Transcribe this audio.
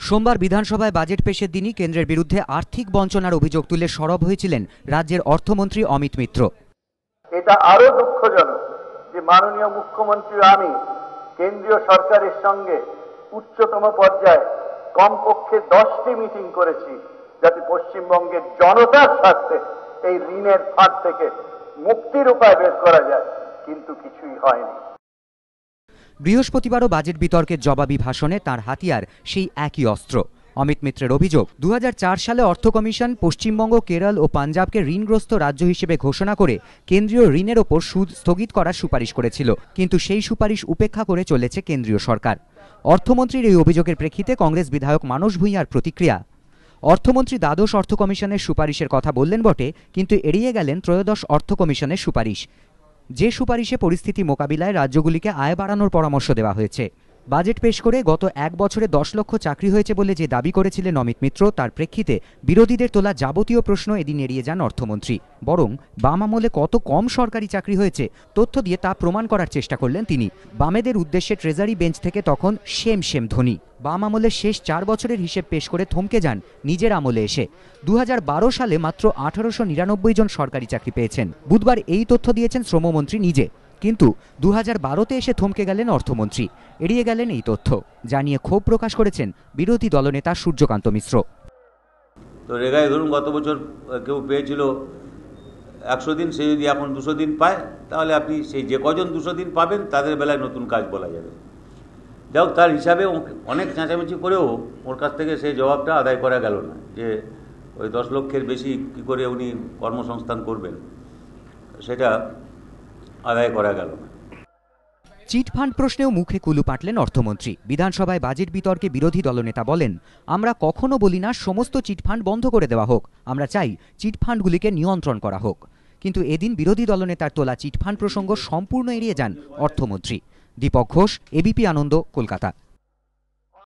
সোমবার বিধানসভায় বাজেট পেশের দিনই কেন্দ্রের বিরুদ্ধে আর্থিক বঞ্চনার অভিযোগ তুলে সরব হয়েছিলেন রাজ্যের অর্থমন্ত্রী অমিত মিত্র। এটা আরো দুঃখজনক যে মাননীয় মুখ্যমন্ত্রী আমি কেন্দ্রীয় সরকারের সঙ্গে উচ্চতম পর্যায়ে কমপক্ষে 10টি মিটিং করেছি যাতে পশ্চিমবঙ্গের জনতার স্বার্থে এই ঋণের ফাঁদ থেকে মুক্তির উপায় বের করা যায়, কিন্তু কিছুই হয়নি। বৃহস্পতিবারও বাজেট বিতর্কের জবাবি ভাষণে তার হাতিয়ার সেই একই অস্ত্র। অমিত মিত্রের অভিযোগ, 2004 সালে অর্থ কমিশন পশ্চিমবঙ্গ, কেরল ও পাঞ্জাবকে ঋণগ্রস্ত রাজ্য হিসেবে ঘোষণা করে কেন্দ্রীয় ঋণের ওপর সুদ স্থগিত করার সুপারিশ করেছিল, কিন্তু সেই সুপারিশ উপেক্ষা করে চলেছে কেন্দ্রীয় সরকার। অর্থমন্ত্রীর এই অভিযোগের প্রেক্ষিতে কংগ্রেস বিধায়ক মানস ভূঁইয়ার প্রতিক্রিয়া। অর্থমন্ত্রী দ্বাদশ অর্থ কমিশনের সুপারিশের কথা বললেন বটে, কিন্তু এড়িয়ে গেলেন ত্রয়োদশ অর্থ কমিশনের সুপারিশ, যে সুপারিশে পরিস্থিতি মোকাবিলায় রাজ্যগুলিকে আয় বাড়ানোর পরামর্শ দেওয়া হয়েছে। বাজেট পেশ করে গত এক বছরে 10 লক্ষ চাকরি হয়েছে বলে যে দাবি করেছিলেন অমিত মিত্র, তার প্রেক্ষিতে বিরোধীদের তোলা যাবতীয় প্রশ্ন এদিন এড়িয়ে যান অর্থমন্ত্রী। বরং বাম আমলে কত কম সরকারি চাকরি হয়েছে তথ্য দিয়ে তা প্রমাণ করার চেষ্টা করলেন তিনি। বামেদের উদ্দেশ্যে ট্রেজারি বেঞ্চ থেকে তখন সেম ধ্বনি। বাম আমলের শেষ 4 বছরের হিসেব পেশ করে থমকে যান নিজের আমলে এসে। 2012 সালে মাত্র 1899 জন সরকারি চাকরি পেয়েছেন। বুধবার এই তথ্য দিয়েছেন শ্রমমন্ত্রী নিজে, কিন্তু 2012-তে এসে থমকে গেলেন অর্থমন্ত্রী, এড়িয়ে গেলেন এই তথ্য, জানিয়ে ক্ষোভ প্রকাশ করেছেন বিরোধী দলনেতা সূর্যকান্ত মিশ্র। তো রেগায় ধরুন গত বছর কেউ পেয়েছিল 100 দিন, সে যদি এখন 200 দিন পায়, তাহলে আপনি সেই যে কজন 200 দিন পাবেন তাদের বেলায় নতুন কাজ বলা যাবে। যাই হোক, তার হিসাবে অনেক চেঁচামেচি করেও ওর কাছ থেকে সেই জবাবটা আদায় করা গেল না, যে ওই 10 লক্ষের বেশি কী করে উনি কর্মসংস্থান করবেন, সেটা আদায় করা গেল না। চিটফান্ড প্রশ্নেও মুখে কুলু পাটলেন অর্থমন্ত্রী। বিধানসভায় বাজেট বিতর্কে বিরোধী দলনেতা বলেন, আমরা কখনো বলি না সমস্ত চিটফান্ড বন্ধ করে দেওয়া হোক, আমরা চাই চিটফান্ডগুলিকে নিয়ন্ত্রণ করা হোক। কিন্তু এদিন বিরোধী দলনেতার তোলা চিটফান্ড প্রসঙ্গ সম্পূর্ণ এড়িয়ে যান অর্থমন্ত্রী। দীপক ঘোষ, এবিপি আনন্দ, কলকাতা।